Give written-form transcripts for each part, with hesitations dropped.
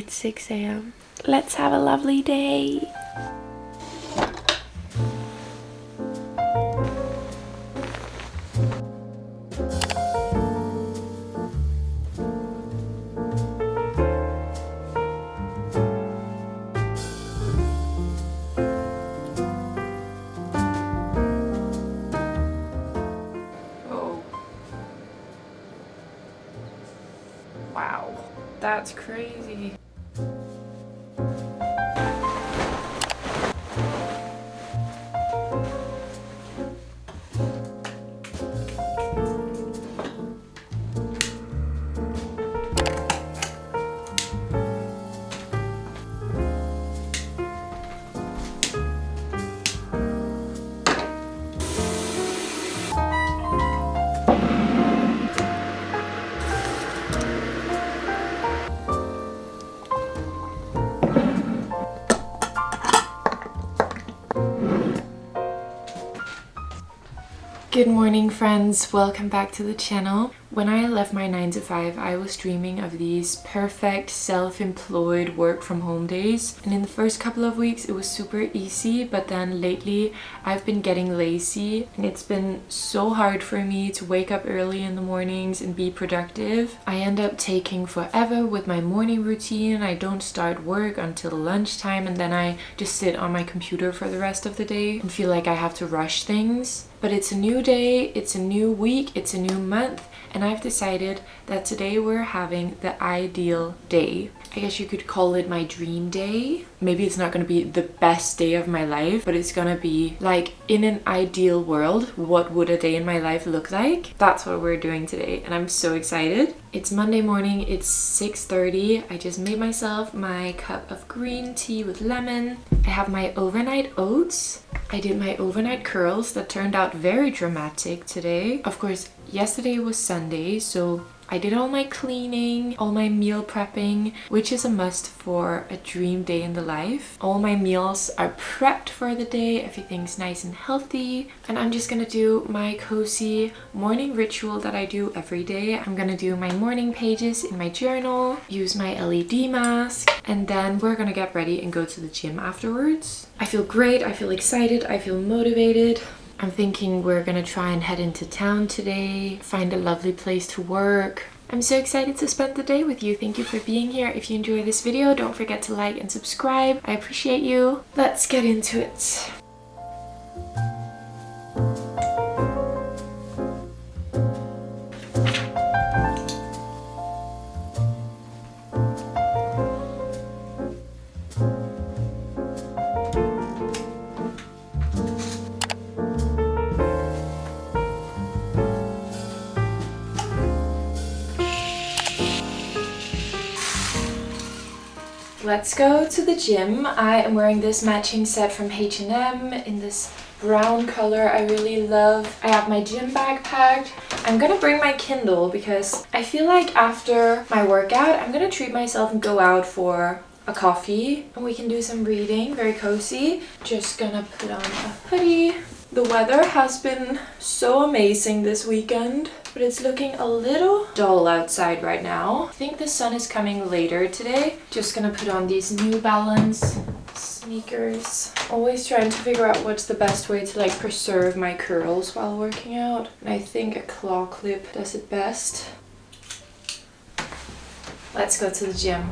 It's 6 a.m. Let's have a lovely day. Wow, that's crazy. Good morning, friends. Welcome back to the channel. When I left my 9 to 5, I was dreaming of these perfect self-employed work from home days. And in the first couple of weeks, it was super easy. But then lately, I've been getting lazy. And it's been so hard for me to wake up early in the mornings and be productive. I end up taking forever with my morning routine. I don't start work until lunchtime. And then I just sit on my computer for the rest of the day and feel like I have to rush things. But it's a new day, it's a new week, it's a new month, and I've decided that today we're having the ideal day. I guess you could call it my dream day. Maybe it's not going to be the best day of my life, but it's going to be like, in an ideal world, what would a day in my life look like? That's what we're doing today, and I'm so excited. It's Monday morning, it's 6:30. I just made myself my cup of green tea with lemon. I have my overnight oats. I did my overnight curls that turned out very dramatic today. Of course, yesterday was Sunday, so I did all my cleaning, all my meal prepping, which is a must for a dream day in the life. All my meals are prepped for the day, everything's nice and healthy. And I'm just gonna do my cozy morning ritual that I do every day. I'm gonna do my morning pages in my journal, use my LED mask, and then we're gonna get ready and go to the gym afterwards. I feel great, I feel excited, I feel motivated. I'm thinking we're gonna try and head into town today, find a lovely place to work. I'm so excited to spend the day with you. Thank you for being here. If you enjoy this video, don't forget to like and subscribe. I appreciate you. Let's get into it. Let's go to the gym. I am wearing this matching set from H&M in this brown color I really love. I have my gym bag packed. I'm gonna bring my Kindle because I feel like after my workout, I'm gonna treat myself and go out for a coffee and we can do some reading, very cozy. Just gonna put on a hoodie. The weather has been so amazing this weekend, but it's looking a little dull outside right now. I think the sun is coming later today. Just gonna put on these New Balance sneakers. Always trying to figure out what's the best way to like preserve my curls while working out. And I think a claw clip does it best. Let's go to the gym.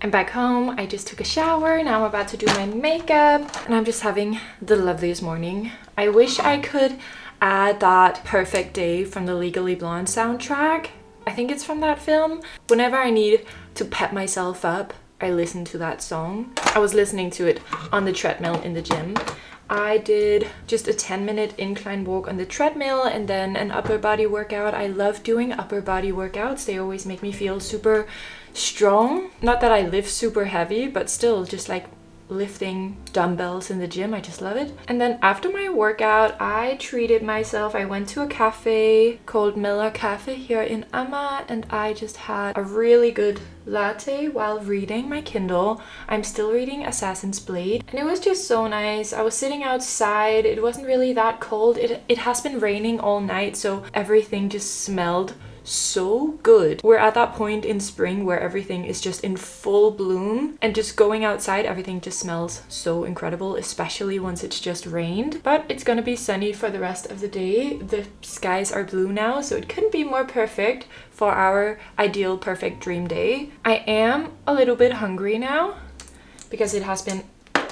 I'm back home. I just took a shower. Now I'm about to do my makeup and I'm just having the loveliest morning. I wish I could add that Perfect Day from the Legally Blonde soundtrack. I think it's from that film. Whenever I need to pep myself up, I listened to that song. I was listening to it on the treadmill in the gym. I did just a 10-minute incline walk on the treadmill and then an upper body workout. I love doing upper body workouts. They always make me feel super strong. Not that I lift super heavy, but still just like lifting dumbbells in the gym. I just love it. And then after my workout, I treated myself. I went to a cafe called Miller Cafe here in Amma, and I just had a really good latte while reading my Kindle. I'm still reading Assassin's Blade, and it was just so nice. I was sitting outside. It wasn't really that cold. It has been raining all night, so everything just smelled so good. We're at that point in spring where everything is just in full bloom, and just going outside, everything just smells so incredible, especially once it's just rained. But it's gonna be sunny for the rest of the day. The skies are blue now, so it couldn't be more perfect for our ideal perfect dream day. I am a little bit hungry now because it has been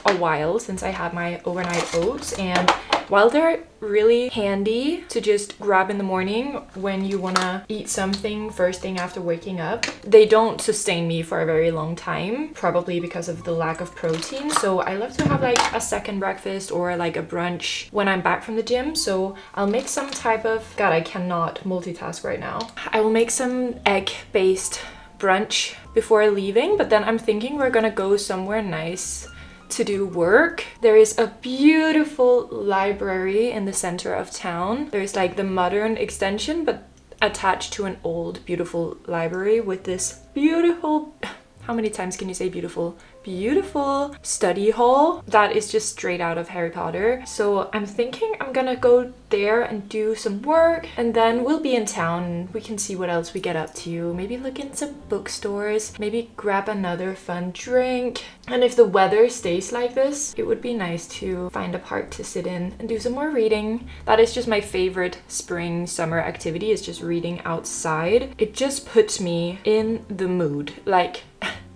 a while since I had my overnight oats, and while they're really handy to just grab in the morning when you want to eat something first thing after waking up, they don't sustain me for a very long time, probably because of the lack of protein. So I love to have like a second breakfast or like a brunch when I'm back from the gym. So I'll make some type of, God, I cannot multitask right now. I will make some egg-based brunch before leaving, but then I'm thinking we're gonna go somewhere nice to do work. There is a beautiful library in the center of town. There's like the modern extension, but attached to an old beautiful library with this beautiful, how many times can you say beautiful? Beautiful study hall that is just straight out of Harry Potter. So I'm thinking I'm gonna go there and do some work, and then we'll be in town. We can see what else we get up to. Maybe look in some bookstores, maybe grab another fun drink. And if the weather stays like this, it would be nice to find a park to sit in and do some more reading. That is just my favorite spring summer activity, is just reading outside. It just puts me in the mood, like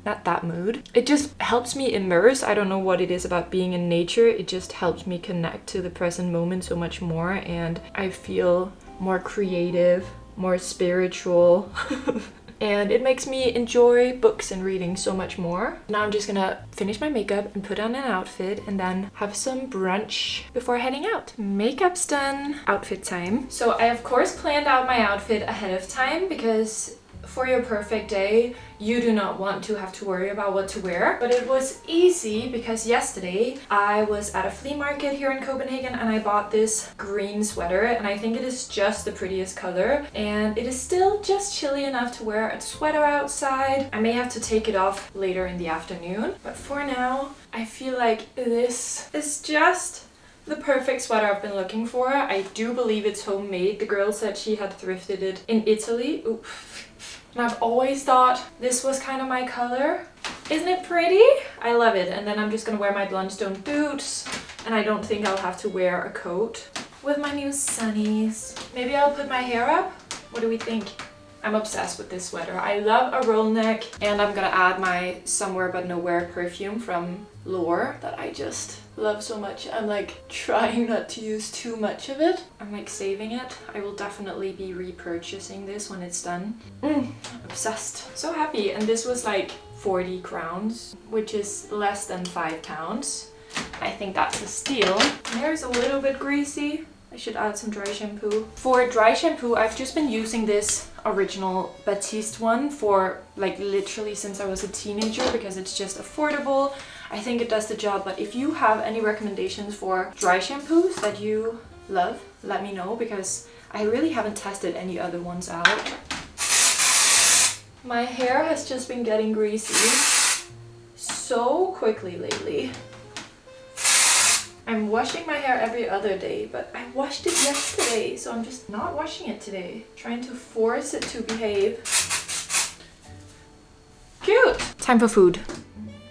not that mood. It just helps me immerse. I don't know what it is about being in nature. It just helps me connect to the present moment so much more, and I feel more creative, more spiritual. And it makes me enjoy books and reading so much more. Now I'm just gonna finish my makeup and put on an outfit and then have some brunch before heading out. Makeup's done. Outfit time. So I of course planned out my outfit ahead of time because for your perfect day, you do not want to have to worry about what to wear. But it was easy because yesterday I was at a flea market here in Copenhagen and I bought this green sweater, and I think it is just the prettiest color, and it is still just chilly enough to wear a sweater outside. I may have to take it off later in the afternoon, but for now I feel like this is just the perfect sweater I've been looking for. I do believe it's homemade. The girl said she had thrifted it in Italy. Ooh. And I've always thought this was kind of my color. Isn't it pretty? I love it. And then I'm just gonna wear my Blundstone boots, and I don't think I'll have to wear a coat with my new sunnies. Maybe I'll put my hair up. What do we think? I'm obsessed with this sweater. I love a roll neck, and I'm gonna add my Somewhere But Nowhere perfume from Lore that I just love so much. I'm like trying not to use too much of it. I'm like saving it. I will definitely be repurchasing this when it's done. Obsessed. So happy. And this was like 40 crowns, which is less than £5. I think that's a steal. My hair is a little bit greasy. I should add some dry shampoo. For dry shampoo, I've just been using this original Batiste one for like literally since I was a teenager because it's just affordable. I think it does the job, but if you have any recommendations for dry shampoos that you love, let me know because I really haven't tested any other ones out. My hair has just been getting greasy so quickly lately. I'm washing my hair every other day, but I washed it yesterday, so I'm just not washing it today. Trying to force it to behave. Cute! Time for food.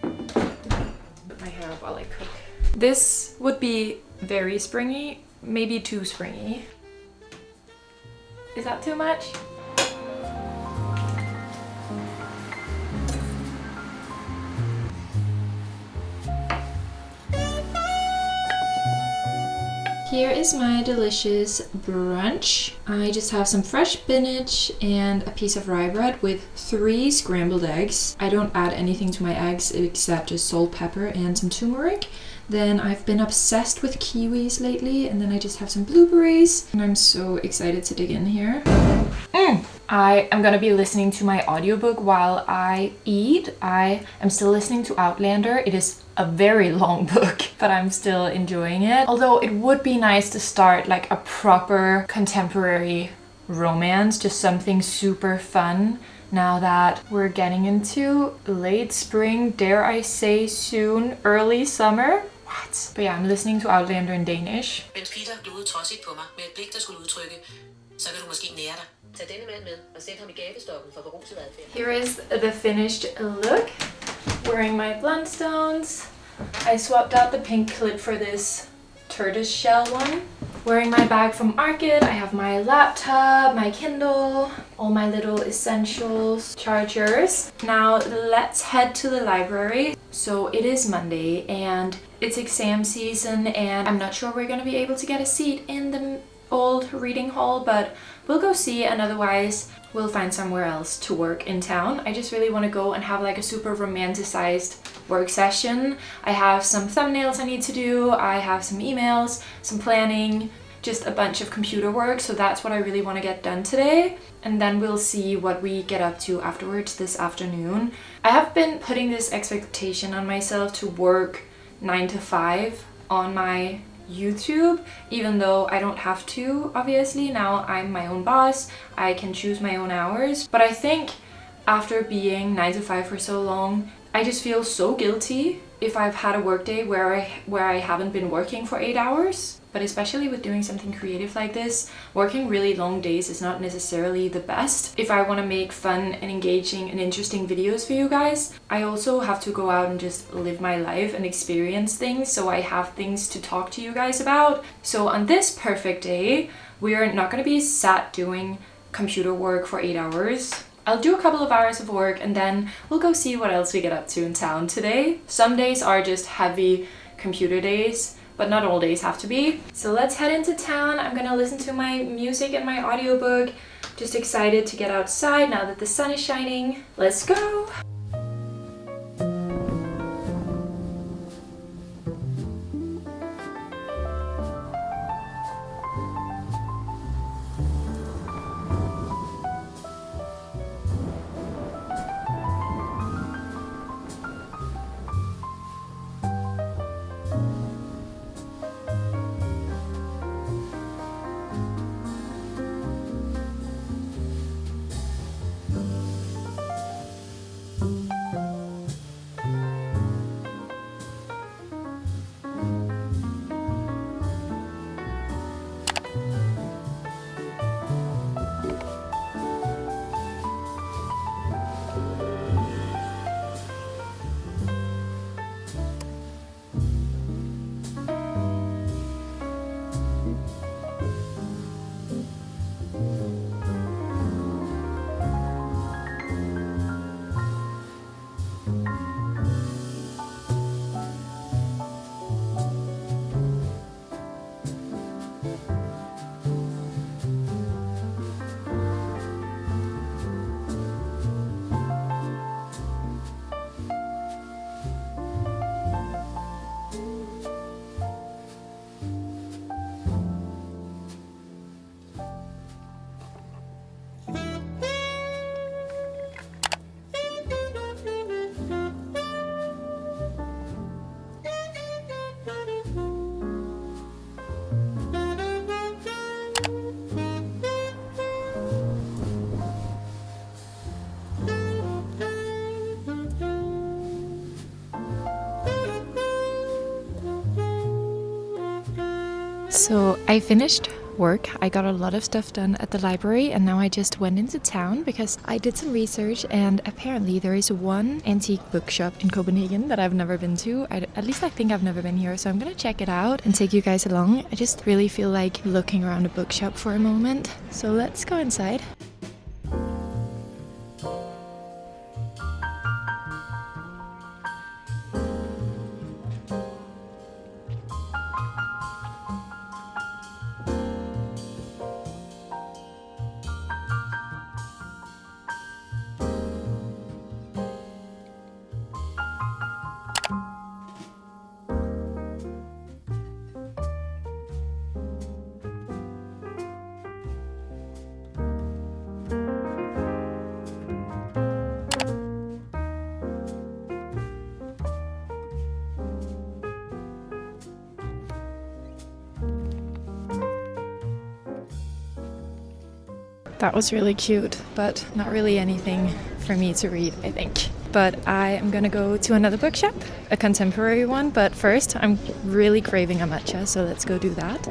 Put my hair up while I cook. This would be very springy, maybe too springy. Is that too much? Here is my delicious brunch. I just have some fresh spinach and a piece of rye bread with 3 scrambled eggs. I don't add anything to my eggs except just salt, pepper, and some turmeric. Then I've been obsessed with kiwis lately, and then I just have some blueberries, and I'm so excited to dig in here. I am gonna be listening to my audiobook while I eat. I am still listening to Outlander. It is a very long book, but I'm still enjoying it. Although it would be nice to start like a proper contemporary romance, just something super fun now that we're getting into late spring, dare I say soon, early summer. What? But yeah, I'm listening to Outlander in Danish. Mens Peter glodede trodsigt på mig med et blik, der skulle udtrykke, så kan du måske nære dig. Tag denne mand med og sæt ham i gabestokken for beruset adfærd. Here is the finished look. Wearing my Blundstones. I swapped out the pink clip for this tortoise shell one. Wearing my bag from Market. I have my laptop, my Kindle, all my little essentials, chargers. Now let's head to the library. So it is Monday and it's exam season, and I'm not sure we're gonna be able to get a seat in the old reading hall, but we'll go see, and otherwise we'll find somewhere else to work in town. I just really want to go and have like a super romanticized work session. I have some thumbnails I need to do, I have some emails, some planning, just a bunch of computer work, so that's what I really want to get done today. And then we'll see what we get up to afterwards this afternoon. I have been putting this expectation on myself to work 9 to 5 on my YouTube, even though I don't have to, obviously. Now I'm my own boss, I can choose my own hours. But I think after being 9 to 5 for so long, I just feel so guilty if I've had a work day where I haven't been working for 8 hours. But especially with doing something creative like this, working really long days is not necessarily the best. If I want to make fun and engaging and interesting videos for you guys, I also have to go out and just live my life and experience things, so I have things to talk to you guys about. So on this perfect day, we are not going to be sat doing computer work for 8 hours. I'll do a couple of hours of work and then we'll go see what else we get up to in town today. Some days are just heavy computer days, but not all days have to be. So let's head into town. I'm gonna listen to my music and my audiobook. Just excited to get outside now that the sun is shining. Let's go! So I finished work. I got a lot of stuff done at the library, and now I just went into town because I did some research, and apparently there is one antique bookshop in Copenhagen that I've never been to. At least I think I've never been here, so I'm gonna check it out and take you guys along. I just really feel like looking around a bookshop for a moment. So let's go inside. That was really cute, but not really anything for me to read, I think. But I am gonna go to another bookshop, a contemporary one, but first I'm really craving a matcha, so let's go do that.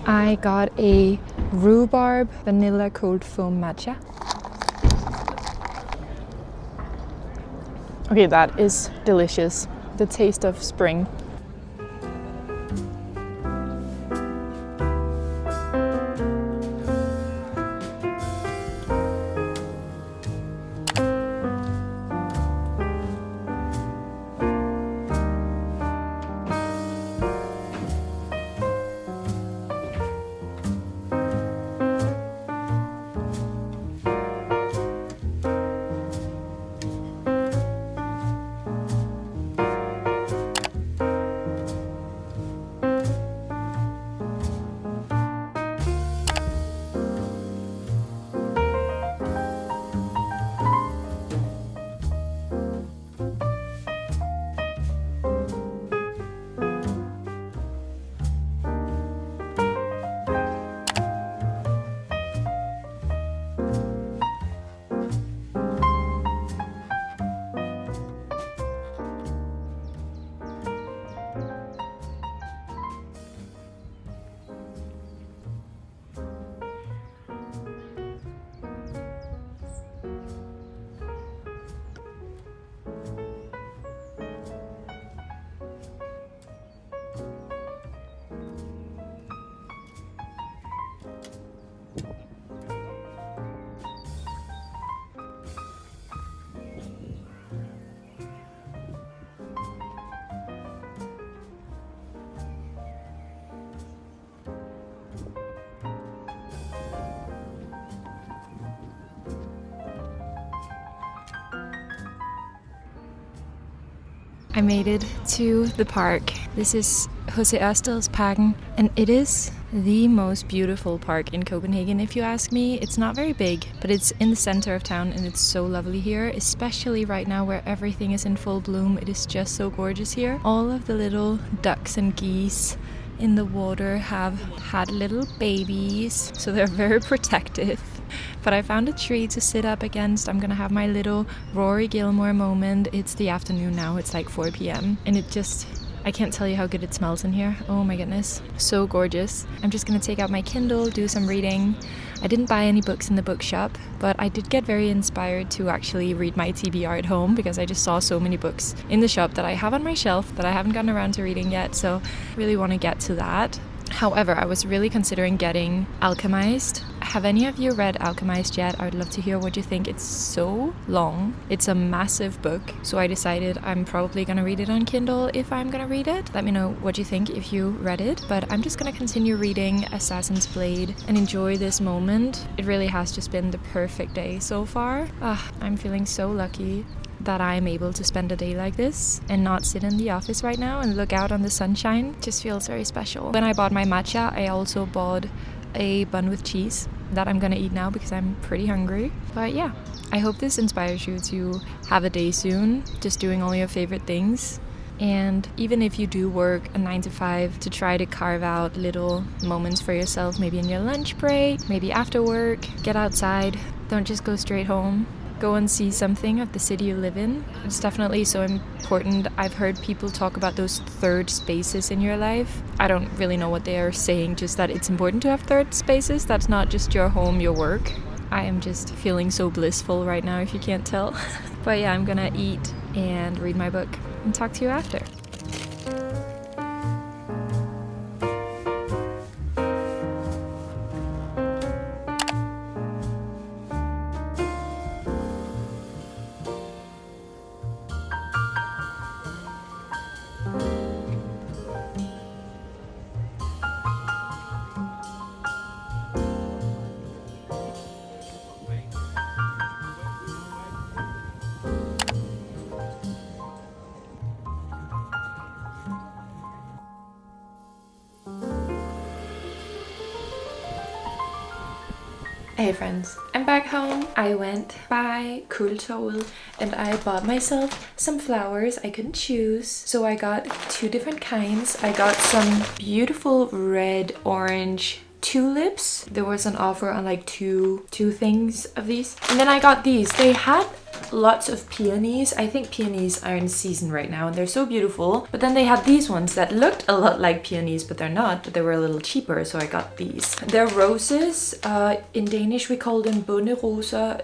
I got a rhubarb vanilla cold foam matcha. Okay, that is delicious. The taste of spring. I made it to the park. This is Jose Parken, and it is the most beautiful park in Copenhagen, if you ask me. It's not very big, but it's in the center of town and it's so lovely here, especially right now where everything is in full bloom. It is just so gorgeous here. All of the little ducks and geese in the water have had little babies, so they're very protective. But I found a tree to sit up against. I'm gonna have my little Rory Gilmore moment. It's the afternoon now, it's like 4 p.m. and I can't tell you how good it smells in here. Oh my goodness, so gorgeous. I'm just gonna take out my Kindle, do some reading. I didn't buy any books in the bookshop, but I did get very inspired to actually read my TBR at home because I just saw so many books in the shop that I have on my shelf that I haven't gotten around to reading yet, so I really want to get to that. However, I was really considering getting Alchemized. Have any of you read Alchemized yet? I would love to hear what you think. It's so long. It's a massive book. So I decided I'm probably going to read it on Kindle if I'm going to read it. Let me know what you think if you read it. But I'm just going to continue reading Assassin's Blade and enjoy this moment. It really has just been the perfect day so far. I'm feeling so lucky that I'm able to spend a day like this and not sit in the office right now and look out on the sunshine. Just feels very special. When I bought my matcha, I also bought a bun with cheese that I'm gonna eat now because I'm pretty hungry. But yeah, I hope this inspires you to have a day soon, just doing all your favorite things. And even if you do work a 9 to 5, to try to carve out little moments for yourself, maybe in your lunch break, maybe after work, get outside, don't just go straight home. Go and see something of the city you live in. It's definitely so important. I've heard people talk about those third spaces in your life. I don't really know what they are saying, just that it's important to have third spaces. That's not just your home, your work. I am just feeling so blissful right now, if you can't tell. But yeah, I'm gonna eat and read my book and talk to you after. Hey friends, I'm back home. I went by Kultorvet and I bought myself some flowers. I couldn't choose, so I got 2 different kinds. I got some beautiful red orange tulips. There was an offer on like two things of these. And then I got these. They had lots of peonies. I think peonies are in season right now and they're so beautiful. But then they had these ones that looked a lot like peonies, but they're not. But they were a little cheaper, so I got these. They're roses. In Danish we call them bonderoser,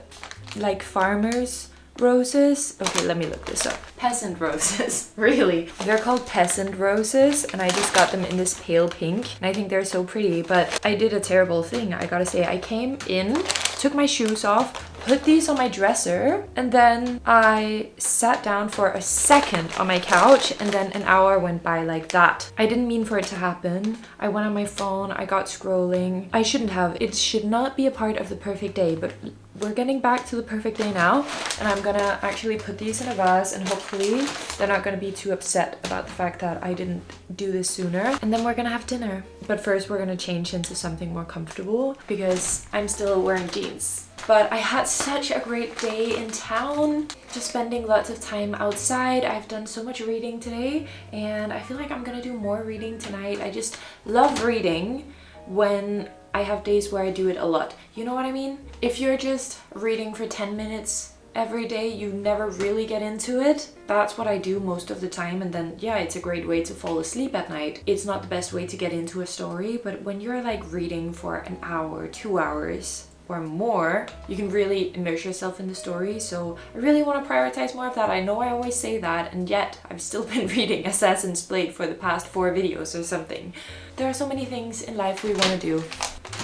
like farmers roses. Okay, let me look this up. Peasant roses. Really, they're called peasant roses, and I just got them in this pale pink and I think they're so pretty. But I did a terrible thing, I gotta say. I came in, took my shoes off, put these on my dresser, and then I sat down for a second on my couch, and then an hour went by like that. I didn't mean for it to happen. I went on my phone, I got scrolling. I shouldn't have. It should not be a part of the perfect day, but we're getting back to the perfect day now, and I'm gonna actually put these in a vase, and hopefully they're not gonna be too upset about the fact that I didn't do this sooner. And then we're gonna have dinner. But first we're gonna change into something more comfortable because I'm still wearing jeans. But I had such a great day in town, just spending lots of time outside. I've done so much reading today, and I feel like I'm gonna do more reading tonight. I just love reading when I have days where I do it a lot. You know what I mean? If you're just reading for 10 minutes every day, you never really get into it. That's what I do most of the time, and then yeah, it's a great way to fall asleep at night. It's not the best way to get into a story, but when you're like reading for an hour, 2 hours, or more, you can really immerse yourself in the story. So I really want to prioritize more of that. I know I always say that, and yet I've still been reading Assassin's Blade for the past 4 videos or something. There are so many things in life we want to do,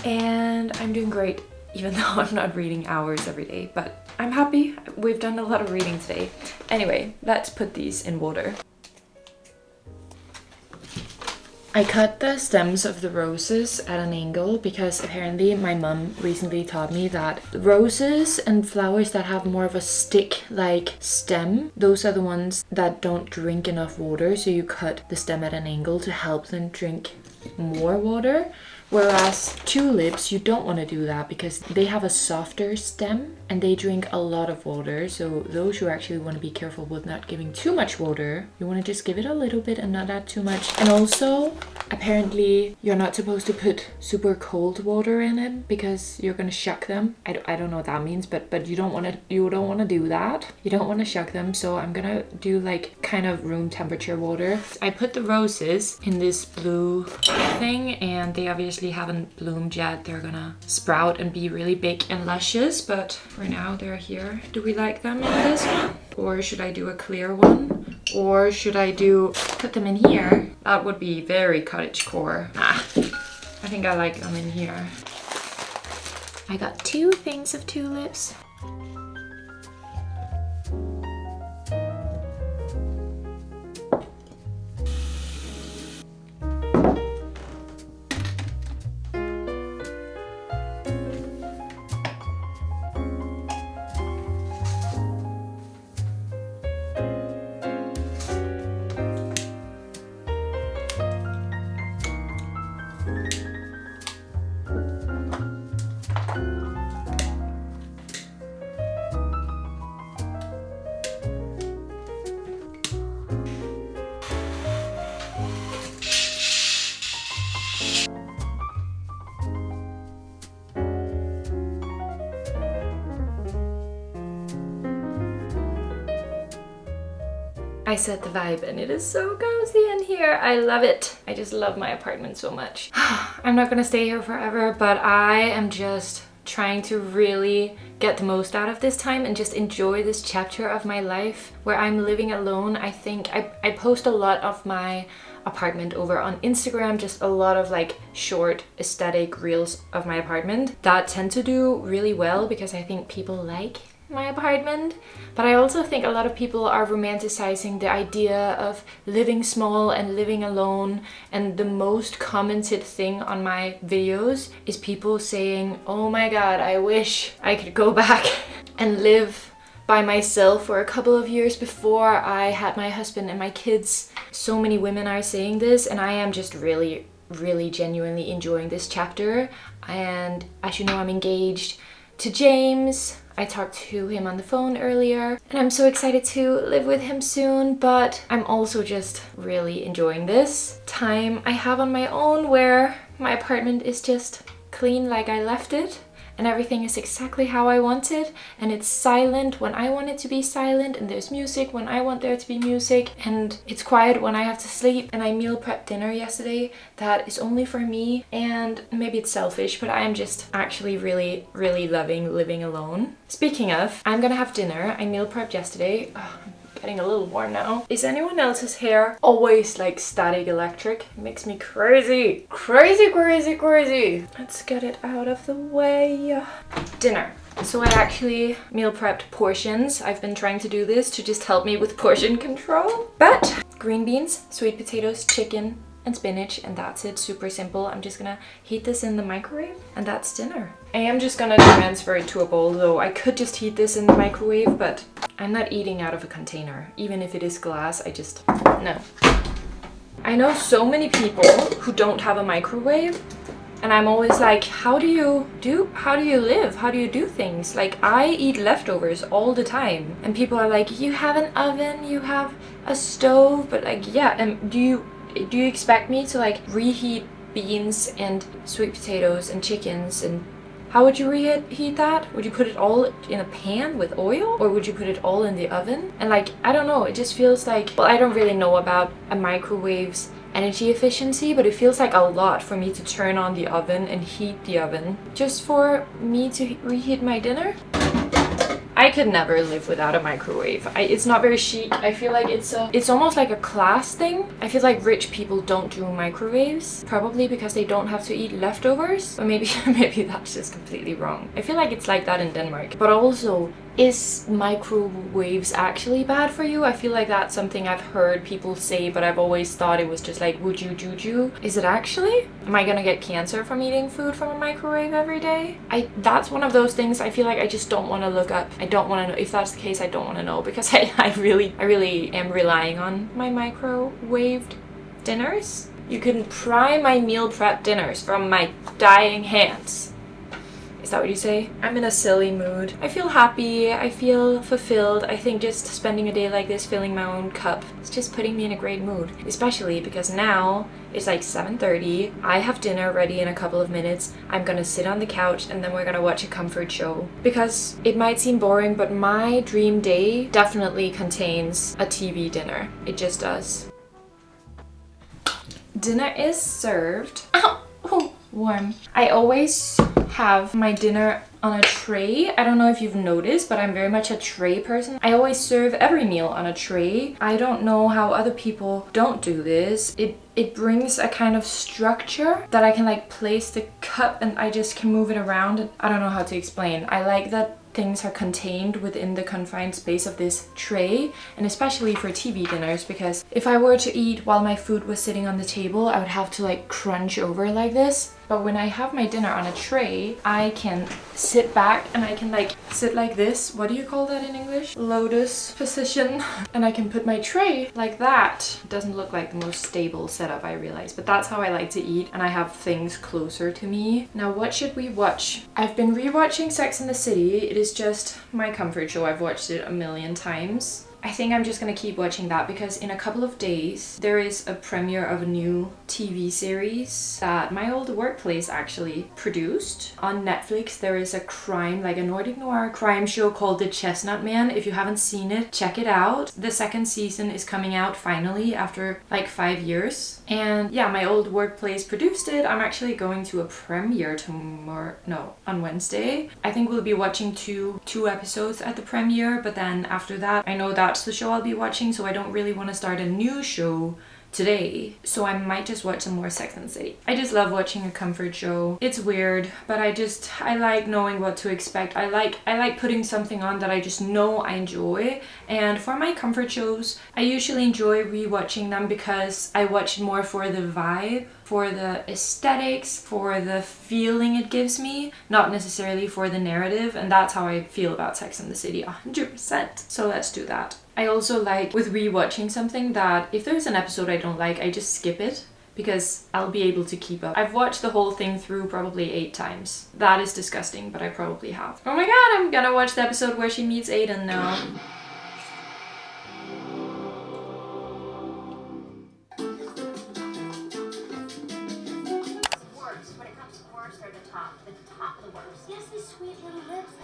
and I'm doing great, even though I'm not reading hours every day, but I'm happy. We've done a lot of reading today. Anyway, let's put these in water. I cut the stems of the roses at an angle because apparently my mum recently taught me that roses and flowers that have more of a stick-like stem, those are the ones that don't drink enough water, so you cut the stem at an angle to help them drink more water. Whereas tulips, you don't want to do that because they have a softer stem and they drink a lot of water. So those you actually want to be careful with not giving too much water. You want to just give it a little bit and not add too much. And also, apparently, you're not supposed to put super cold water in it because you're going to shock them. I don't know what that means, but you don't want to do that. You don't want to shock them. So I'm going to do like kind of room temperature water. I put the roses in this blue thing, and they obviously haven't bloomed yet. They're gonna sprout and be really big and luscious, but for now they're here. Do we like them in this one? Or should I do a clear one? Or should I put them in here? That would be very cottagecore. I think I like them in here. I got 2 things of tulips. I set the vibe and it is so cozy in here. I love it. I just love my apartment so much. I'm not gonna stay here forever, but I am just trying to really get the most out of this time and just enjoy this chapter of my life where I'm living alone. I think I post a lot of my apartment over on Instagram, just a lot of like short aesthetic reels of my apartment that tend to do really well because I think people like my apartment. But I also think a lot of people are romanticizing the idea of living small and living alone, and the most commented thing on my videos is people saying, oh my god, I wish I could go back and live by myself for a couple of years before I had my husband and my kids. So many women are saying this, and I am just really really genuinely enjoying this chapter. And as you know, I'm engaged to James. I talked to him on the phone earlier and I'm so excited to live with him soon, but I'm also just really enjoying this time I have on my own where my apartment is just clean like I left it. And everything is exactly how I want it, and it's silent when I want it to be silent, and there's music when I want there to be music, and it's quiet when I have to sleep. And I meal prepped dinner yesterday that is only for me, and maybe it's selfish, but I am just actually really loving living alone. Speaking of, I'm gonna have dinner. I meal prepped yesterday. Getting a little warm now. Is anyone else's hair always like static electric? It makes me crazy. Crazy. Let's get it out of the way. Dinner. So I actually meal prepped portions. I've been trying to do this to just help me with portion control. But green beans, sweet potatoes, chicken, and spinach, and that's it. Super simple. I'm just gonna heat this in the microwave and that's dinner. I am just gonna transfer it to a bowl though. I could just heat this in the microwave, but I'm not eating out of a container. Even if it is glass, no. I know so many people who don't have a microwave, and I'm always like, how do you live? How do you do things? Like, I eat leftovers all the time, and people are like, you have an oven, you have a stove, but like, yeah, and do you expect me to like reheat beans and sweet potatoes and chickens? And how would you reheat that? Would you put it all in a pan with oil, or would you put it all in the oven? And like, I don't know, it just feels like, well, I don't really know about a microwave's energy efficiency, but it feels like a lot for me to turn on the oven and heat the oven just for me to reheat my dinner. I could never live without a microwave. It's not very chic. I feel like it's almost like a class thing. I feel like rich people don't do microwaves, probably because they don't have to eat leftovers. But maybe that's just completely wrong. I feel like it's like that in Denmark. But also, is microwaves actually bad for you? I feel like that's something I've heard people say, but I've always thought it was just like woojoo juju. Is it actually? Am I gonna get cancer from eating food from a microwave every day? That's one of those things I feel like I just don't want to look up. I don't want to know. If that's the case, I don't want to know, because I really am relying on my microwaved dinners. You can pry my meal prep dinners from my dying hands. Is that what you say? I'm in a silly mood. I feel happy. I feel fulfilled. I think just spending a day like this, filling my own cup, it's just putting me in a great mood. Especially because now it's like 7:30. I have dinner ready in a couple of minutes. I'm gonna sit on the couch and then we're gonna watch a comfort show. Because it might seem boring, but my dream day definitely contains a TV dinner. It just does. Dinner is served. Ow! Oh, warm. I always have my dinner on a tray. I don't know if you've noticed, but I'm very much a tray person. I always serve every meal on a tray. I don't know how other people don't do this. It brings a kind of structure that I can like place the cup and I just can move it around. I don't know how to explain. I like that things are contained within the confined space of this tray, and especially for TV dinners, because if I were to eat while my food was sitting on the table, I would have to like crunch over like this. But when I have my dinner on a tray, I can sit back and I can like sit like this. What do you call that in English? Lotus position. And I can put my tray like that. It doesn't look like the most stable setup, I realize, but that's how I like to eat, and I have things closer to me. Now, what should we watch? I've been rewatching Sex and the City. It is just my comfort show. I've watched it a million times. I think I'm just gonna keep watching that because in a couple of days there is a premiere of a new TV series that my old workplace actually produced. On Netflix there is a crime, like a Nordic noir crime show called The Chestnut Man. If you haven't seen it, check it out. The second season is coming out finally after like 5 years. And yeah, my old workplace produced it. I'm actually going to a premiere on Wednesday. I think we'll be watching two episodes at the premiere, but then after that, I know that's the show I'll be watching, so I don't really want to start a new show today, so I might just watch some more Sex and the City. I just love watching a comfort show. It's weird, but I like knowing what to expect. I like putting something on that I just know I enjoy. And for my comfort shows, I usually enjoy rewatching them because I watch more for the vibe, for the aesthetics, for the feeling it gives me, not necessarily for the narrative. And that's how I feel about Sex and the City 100%. So let's do that. I also like with rewatching something that if there's an episode I don't like, I just skip it because I'll be able to keep up. I've watched the whole thing through probably 8 times. That is disgusting, but I probably have. Oh my god, I'm gonna watch the episode where she meets Aiden now.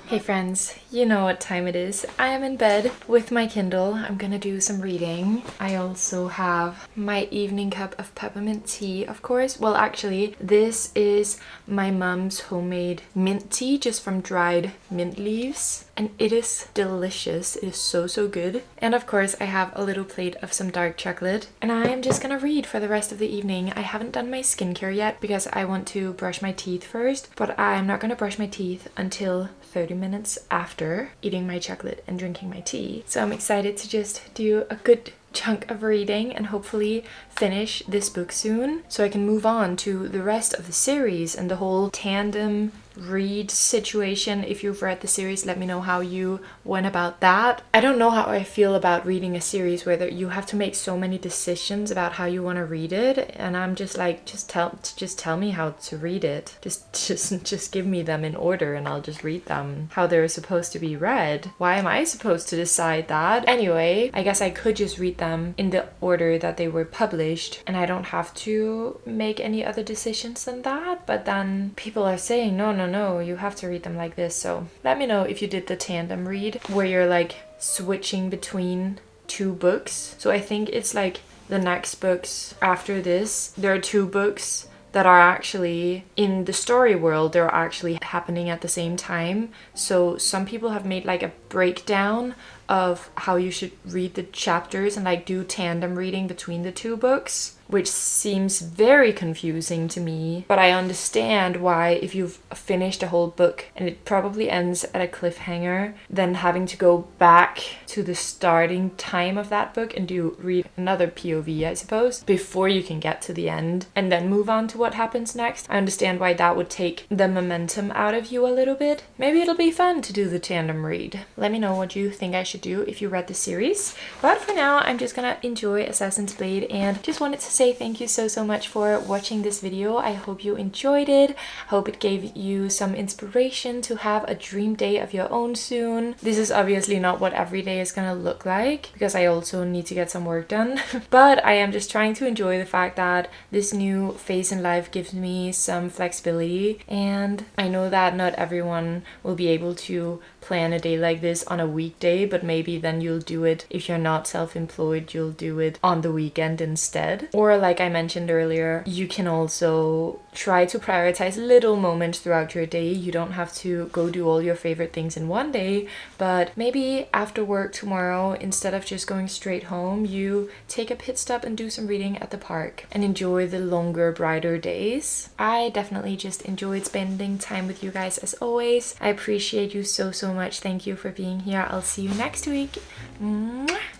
Hey friends, you know what time it is. I am in bed with my Kindle. I'm gonna do some reading. I also have my evening cup of peppermint tea, of course. Well, actually, this is my mum's homemade mint tea, just from dried mint leaves. And it is delicious. It is so, so good. And of course, I have a little plate of some dark chocolate. And I am just gonna read for the rest of the evening. I haven't done my skincare yet because I want to brush my teeth first. But I'm not gonna brush my teeth until 30 minutes after eating my chocolate and drinking my tea. So I'm excited to just do a good chunk of reading and hopefully finish this book soon so I can move on to the rest of the series and the whole tandem read situation. If you've read the series, let me know how you went about that. I don't know how I feel about reading a series where you have to make so many decisions about how you want to read it, and I'm just like, just tell me how to read it. Just give me them in order and I'll just read them how they're supposed to be read. Why am I supposed to decide that? Anyway, I guess I could just read them in the order that they were published and I don't have to make any other decisions than that. But then people are saying no, you have to read them like this. So let me know if you did the tandem read where you're like switching between 2 books. So I think it's like the next books after this, there are 2 books that are actually in the story world, they're actually happening at the same time. So some people have made like a breakdown of how you should read the chapters and like do tandem reading between the 2 books, which seems very confusing to me. But I understand why, if you've finished a whole book and it probably ends at a cliffhanger, then having to go back to the starting time of that book and read another POV, I suppose, before you can get to the end and then move on to what happens next. I understand why that would take the momentum out of you a little bit. Maybe it'll be fun to do the tandem read. Let me know what you think I should do if you read the series. But for now, I'm just gonna enjoy Assassin's Blade and just wanted to say thank you so much for watching this video. I hope you enjoyed it. I hope it gave you some inspiration to have a dream day of your own soon. This is obviously not what every day is gonna look like because I also need to get some work done. But I am just trying to enjoy the fact that this new phase in life gives me some flexibility, and I know that not everyone will be able to plan a day like this on a weekday, but maybe then you'll do it, if you're not self-employed, you'll do it on the weekend instead. Or like I mentioned earlier, you can also try to prioritize little moments throughout your day. You don't have to go do all your favorite things in one day, but maybe after work tomorrow, instead of just going straight home, you take a pit stop and do some reading at the park and enjoy the longer, brighter days. I definitely just enjoyed spending time with you guys as always. I appreciate you so much. Thank you for being here. I'll see you next week. Mwah!